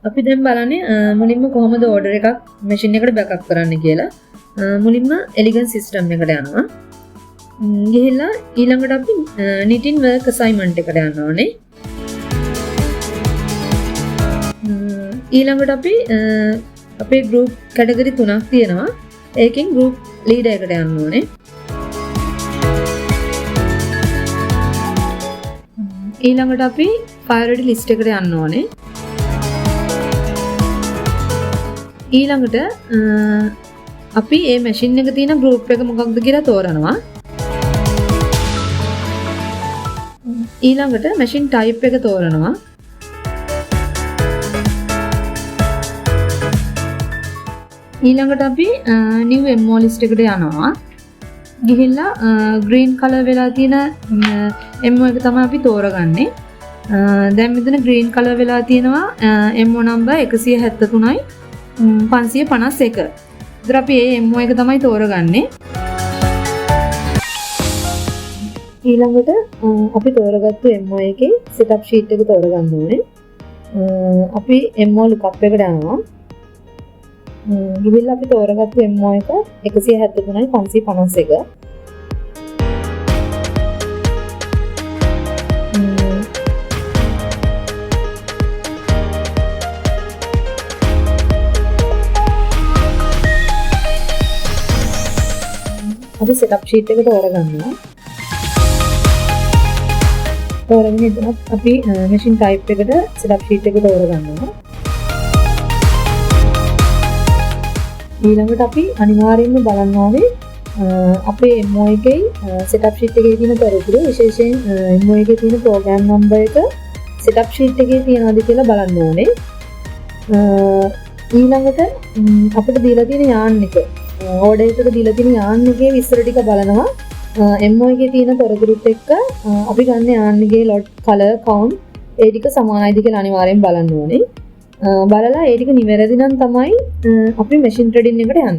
අපි දැන් බලන්නේ මුලින්ම කොහොමද ඕඩර් එකක් මැෂින් එකට බෑකප් කරන්න කියලා. මුලින්ම එලිගන්ස් සිස්ටම් එකට යනවා. ගිහිල්ලා ඊළඟට අපි knitting work assignment එකට යන්න ඕනේ. ඊළඟට අපි අපේ group category 3ක් තියෙනවා. ඒකෙන් group leader එකට යන්න ඕනේ. ඊළඟට අපි priority list එකට යන්න ඕනේ. ඊළඟට අපි මේ මැෂින් එක තියෙන group එක මොකක්ද කියලා තෝරනවා. ඊළඟට machine type එක තෝරනවා. ඊළඟට අපි new MO list එකට යනවා. ගිහිල්ලා green color වෙලා තියෙන MO එක තමයි අපි තෝරගන්නේ. දැන් මෙතන green color වෙලා තියෙනවා MO number 173යි 551. ඉතින් අපි මේ MO එක තමයි තෝරගන්නේ. ඊළඟට අපි තෝරගත්තු MO එකේ setup sheet එක තෝරගන්න ඕනේ. අපි MO lookup එකට යනවා. ගිහිල්ලා අපි තෝරගත්තු MO එක 173යි 551. අපි setup sheet එක තෝරගන්නවා. තෝරගෙන ඉතින් අපි machine type එකට setup sheet එක තෝරගන්නවා. ඊළඟට අපි අනිවාර්යයෙන්ම බලන්න ඕනේ අපේ MO එකේ setup sheet එකේ තියෙන තොරතුරු විශේෂයෙන් MO එකේ තියෙන program number එක setup sheet එකේ තියෙනවද කියලා බලන්න ඕනේ. ඊළඟට අපිට දීලා තියෙන yarn එක order එකට දීලා තියෙන yarn එකේ විස්තර ටික බලනවා. MO එකේ තියෙන තොරතුරුත් එක්ක අපි ගන්න yarn එකේ lot color count ඒ ටික සමානයිද කියලා අනිවාර්යෙන් බලන්න ඕනේ. බලලා ඒ ටික නිවැරදි නම් තමයි අපි machine threading එකට යන්නේ.